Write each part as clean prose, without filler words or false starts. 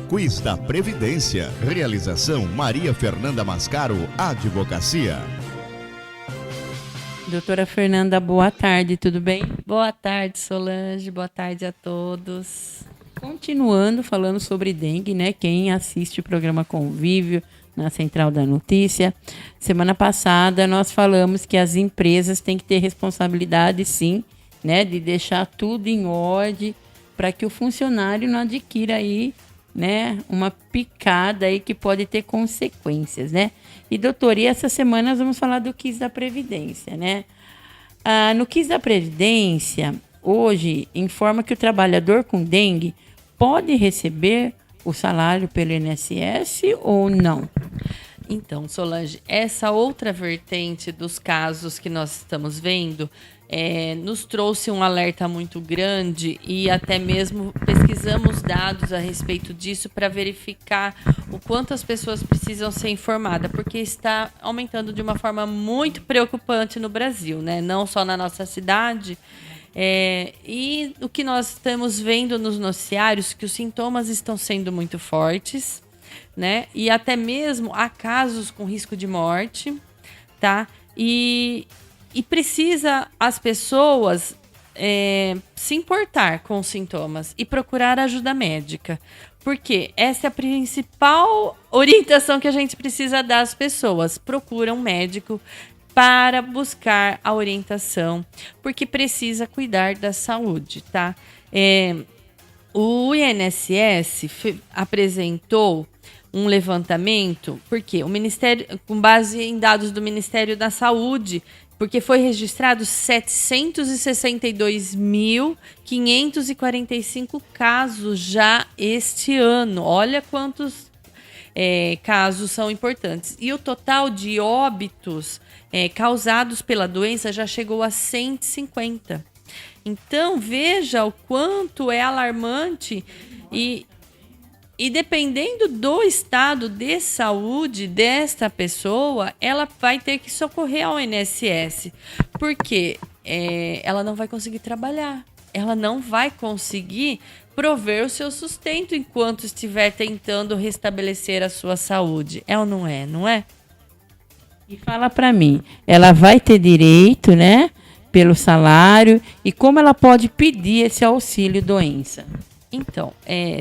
Quiz da Previdência. Realização Maria Fernanda Mascaro, Advocacia. Doutora Fernanda, boa tarde, tudo bem? Boa tarde, Solange, boa tarde a todos. Continuando falando sobre dengue, né? Quem assiste o programa Convívio na Central da Notícia, semana passada nós falamos que as empresas têm que ter responsabilidade, sim, né? De deixar tudo em ordem para que o funcionário não adquira aí, né? Uma picada aí que pode ter consequências, né? E, doutor, e essa semana nós vamos falar do Quiz da Previdência, né? No Quiz da Previdência, hoje, informa que o trabalhador com dengue pode receber o salário pelo INSS ou não? Então, Solange, essa outra vertente dos casos que nós estamos vendo nos trouxe um alerta muito grande e até mesmo pesquisamos dados a respeito disso para verificar o quanto as pessoas precisam ser informadas, porque está aumentando de uma forma muito preocupante no Brasil, né? Não só na nossa cidade. E o que nós estamos vendo nos noticiários, que os sintomas estão sendo muito fortes, né? E até mesmo há casos com risco de morte, tá? E precisa as pessoas se importar com os sintomas e procurar ajuda médica. Porque essa é a principal orientação que a gente precisa dar às pessoas. Procura um médico para buscar a orientação, porque precisa cuidar da saúde, tá? O INSS apresentou um levantamento, porque o Ministério, com base em dados do Ministério da Saúde, porque foi registrado 762.545 casos já este ano. Olha quantos casos são importantes. E o total de óbitos causados pela doença já chegou a 150. Então, veja o quanto é alarmante e dependendo do estado de saúde desta pessoa, ela vai ter que socorrer ao INSS, porque ela não vai conseguir trabalhar, ela não vai conseguir prover o seu sustento enquanto estiver tentando restabelecer a sua saúde. É ou não é? Não é? E fala para mim, ela vai ter direito, né, pelo salário, e como ela pode pedir esse auxílio doença? Então,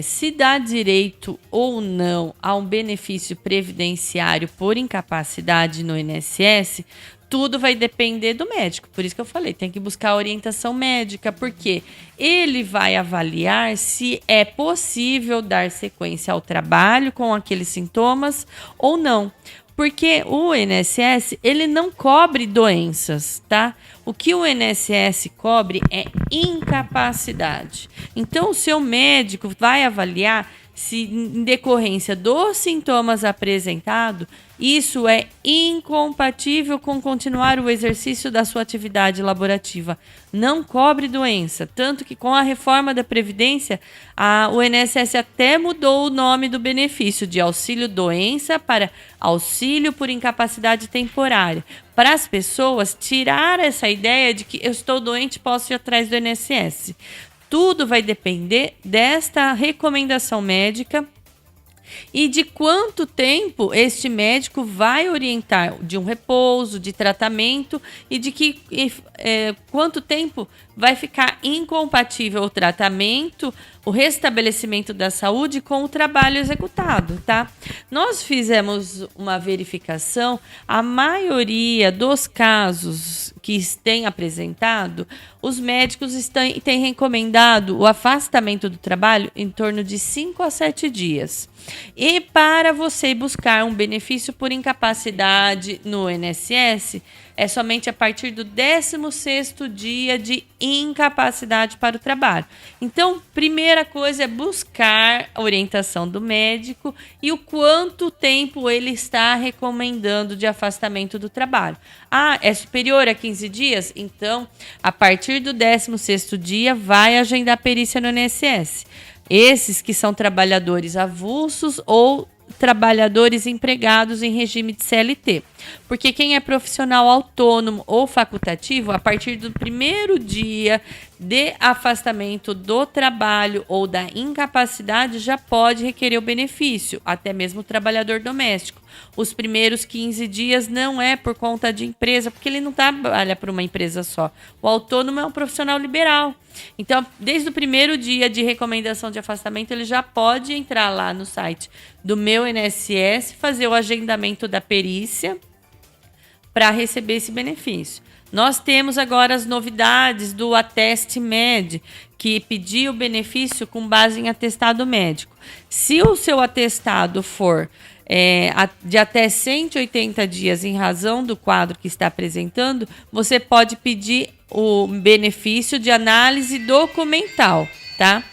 se dá direito ou não a um benefício previdenciário por incapacidade no INSS, tudo vai depender do médico. Por isso que eu falei, tem que buscar a orientação médica, porque ele vai avaliar se é possível dar sequência ao trabalho com aqueles sintomas ou não. Porque o INSS, ele não cobre doenças, tá? O que o INSS cobre é incapacidade. Então, o seu médico vai avaliar se, em decorrência dos sintomas apresentados, isso é incompatível com continuar o exercício da sua atividade laborativa. Não cobre doença. Tanto que com a reforma da Previdência, o INSS até mudou o nome do benefício de auxílio doença para auxílio por incapacidade temporária. Para as pessoas tirar essa ideia de que eu estou doente e posso ir atrás do INSS. Tudo vai depender desta recomendação médica e de quanto tempo este médico vai orientar de um repouso, de tratamento e de quanto tempo vai ficar incompatível o tratamento, o restabelecimento da saúde com o trabalho executado, tá? Nós fizemos uma verificação, a maioria dos casos que têm apresentado, os médicos têm recomendado o afastamento do trabalho em torno de 5 a 7 dias. E para você buscar um benefício por incapacidade no INSS, é somente a partir do 16º dia de incapacidade para o trabalho. Então, primeira coisa é buscar a orientação do médico e o quanto tempo ele está recomendando de afastamento do trabalho. É superior a 15 dias? Então, a partir do 16º dia, vai agendar perícia no INSS. Esses que são trabalhadores avulsos ou trabalhadores empregados em regime de CLT. Porque quem é profissional autônomo ou facultativo, a partir do primeiro dia de afastamento do trabalho ou da incapacidade, já pode requerer o benefício, até mesmo o trabalhador doméstico. Os primeiros 15 dias não é por conta de empresa, porque ele não trabalha para uma empresa só. O autônomo é um profissional liberal. Então, desde o primeiro dia de recomendação de afastamento, ele já pode entrar lá no site do Meu INSS, fazer o agendamento da perícia para receber esse benefício. Nós temos agora as novidades do Ateste Med, que pediu o benefício com base em atestado médico. Se o seu atestado for de até 180 dias em razão do quadro que está apresentando, você pode pedir o benefício de análise documental, tá?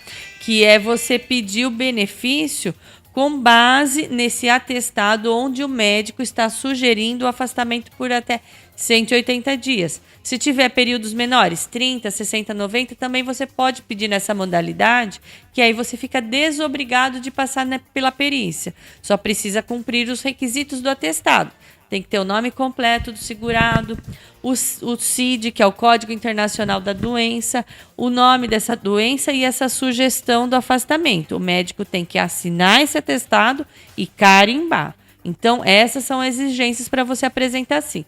Que é você pedir o benefício com base nesse atestado onde o médico está sugerindo o afastamento por até 180 dias. Se tiver períodos menores, 30, 60, 90, também você pode pedir nessa modalidade, que aí você fica desobrigado de passar pela perícia. Só precisa cumprir os requisitos do atestado. Tem que ter o nome completo do segurado, o CID, que é o Código Internacional da Doença, o nome dessa doença e essa sugestão do afastamento. O médico tem que assinar esse atestado e carimbar. Então, essas são exigências para você apresentar sim.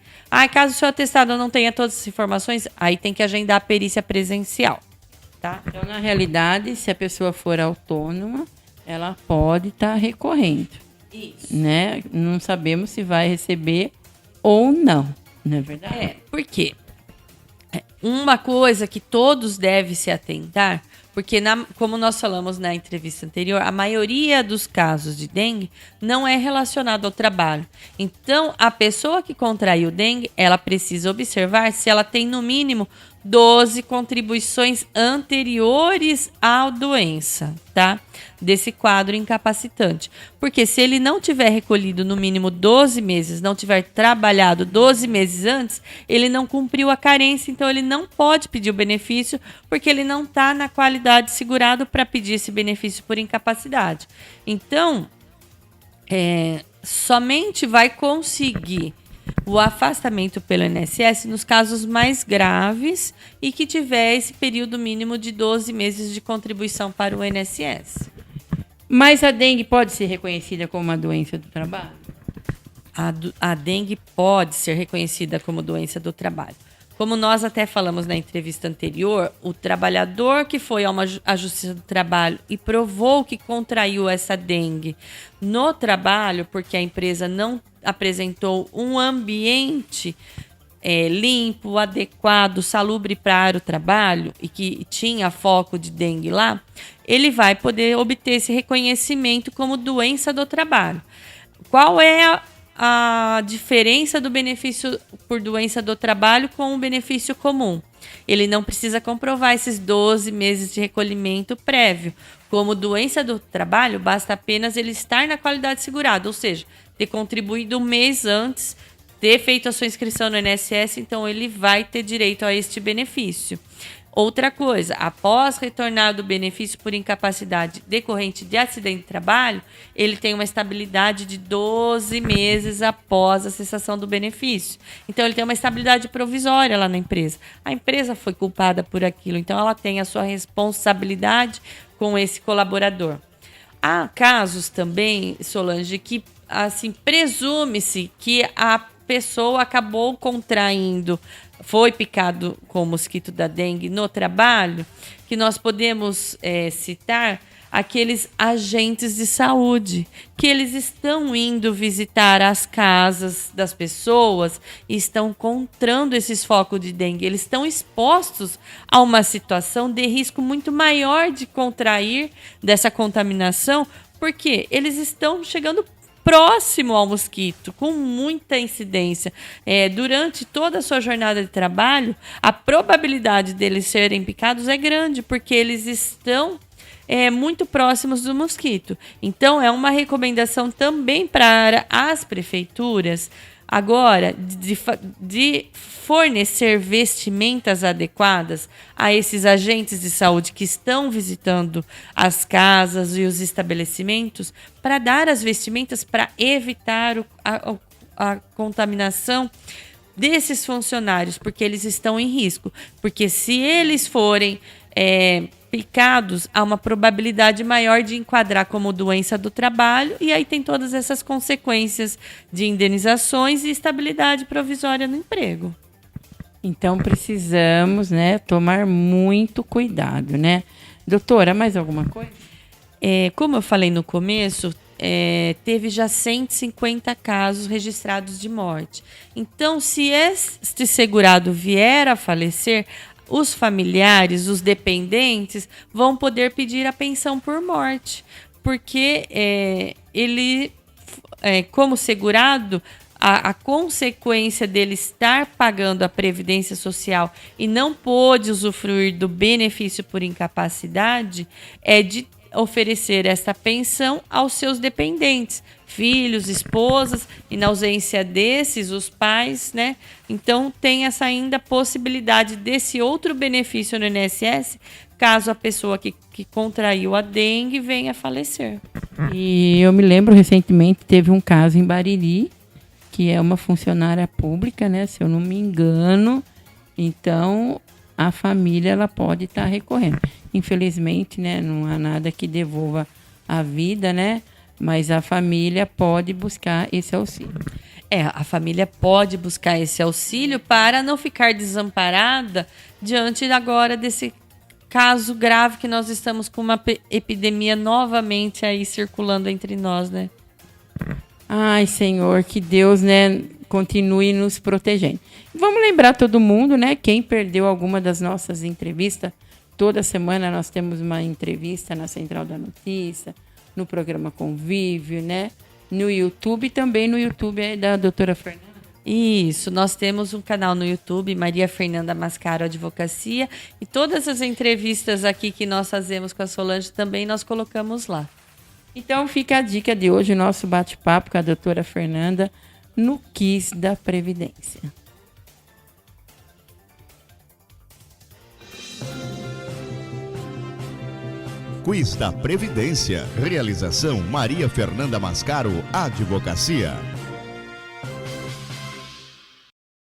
Caso o seu atestado não tenha todas as informações, aí tem que agendar a perícia presencial. Tá? Então, na realidade, se a pessoa for autônoma, ela pode estar recorrendo. Isso. Né? Não sabemos se vai receber ou não, não é verdade? Por quê? Uma coisa que todos devem se atentar, porque como nós falamos na entrevista anterior, a maioria dos casos de dengue não é relacionado ao trabalho. Então, a pessoa que contraiu dengue, ela precisa observar se ela tem no mínimo 12 contribuições anteriores à doença, tá? Desse quadro incapacitante. Porque se ele não tiver recolhido no mínimo 12 meses, não tiver trabalhado 12 meses antes, ele não cumpriu a carência, então ele não pode pedir o benefício, porque ele não está na qualidade segurado para pedir esse benefício por incapacidade. Então, somente vai conseguir o afastamento pelo INSS nos casos mais graves e que tiver esse período mínimo de 12 meses de contribuição para o INSS. Mas a dengue pode ser reconhecida como uma doença do trabalho? A dengue pode ser reconhecida como doença do trabalho. Como nós até falamos na entrevista anterior, o trabalhador que foi à Justiça do Trabalho e provou que contraiu essa dengue no trabalho, porque a empresa não apresentou um ambiente limpo, adequado, salubre para o trabalho e que tinha foco de dengue lá, ele vai poder obter esse reconhecimento como doença do trabalho. Qual é a diferença do benefício por doença do trabalho com o benefício comum? Ele não precisa comprovar esses 12 meses de recolhimento prévio. Como doença do trabalho, basta apenas ele estar na qualidade segurada, ou seja, ter contribuído um mês antes, ter feito a sua inscrição no INSS, então ele vai ter direito a este benefício. Outra coisa, após retornar do benefício por incapacidade decorrente de acidente de trabalho, ele tem uma estabilidade de 12 meses após a cessação do benefício. Então, ele tem uma estabilidade provisória lá na empresa. A empresa foi culpada por aquilo, então ela tem a sua responsabilidade com esse colaborador. Há casos também, Solange, que assim, presume-se que a pessoa acabou contraindo, foi picado com o mosquito da dengue no trabalho, que nós podemos citar aqueles agentes de saúde, que eles estão indo visitar as casas das pessoas e estão encontrando esses focos de dengue. Eles estão expostos a uma situação de risco muito maior de contrair dessa contaminação, porque eles estão chegando próximo ao mosquito, com muita incidência. Durante toda a sua jornada de trabalho, a probabilidade deles serem picados é grande, porque eles estão muito próximos do mosquito. Então, é uma recomendação também para as prefeituras Agora, de fornecer vestimentas adequadas a esses agentes de saúde que estão visitando as casas e os estabelecimentos, para dar as vestimentas para evitar a contaminação desses funcionários, porque eles estão em risco. Porque se eles forem picados, há uma probabilidade maior de enquadrar como doença do trabalho, e aí tem todas essas consequências de indenizações e estabilidade provisória no emprego. Então precisamos, né, tomar muito cuidado, né? Doutora, mais alguma coisa? Como eu falei no começo, teve já 150 casos registrados de morte. Então, se este segurado vier a falecer, os familiares, os dependentes, vão poder pedir a pensão por morte, porque ele, como segurado, a consequência dele estar pagando a Previdência Social e não pôde usufruir do benefício por incapacidade é de oferecer esta pensão aos seus dependentes, filhos, esposas, e na ausência desses, os pais, né? Então tem essa ainda possibilidade desse outro benefício no INSS, caso a pessoa que contraiu a dengue venha a falecer. E eu me lembro recentemente, teve um caso em Bariri, que é uma funcionária pública, né? Se eu não me engano. Então, a família ela pode estar recorrendo. Infelizmente, né, não há nada que devolva a vida, né? Mas a família pode buscar esse auxílio. A família pode buscar esse auxílio para não ficar desamparada diante agora desse caso grave que nós estamos com uma epidemia novamente aí circulando entre nós, né? Ai, Senhor, que Deus, né, continue nos protegendo. Vamos lembrar todo mundo, né, quem perdeu alguma das nossas entrevistas, toda semana nós temos uma entrevista na Central da Notícia, no programa Convívio, né, no YouTube, também no YouTube da doutora Fernanda. Isso, nós temos um canal no YouTube, Maria Fernanda Mascaro Advocacia, e todas as entrevistas aqui que nós fazemos com a Solange também nós colocamos lá. Então fica a dica de hoje, o nosso bate-papo com a doutora Fernanda no Quiz da Previdência. Quiz da Previdência. Realização Maria Fernanda Mascaro Advocacia.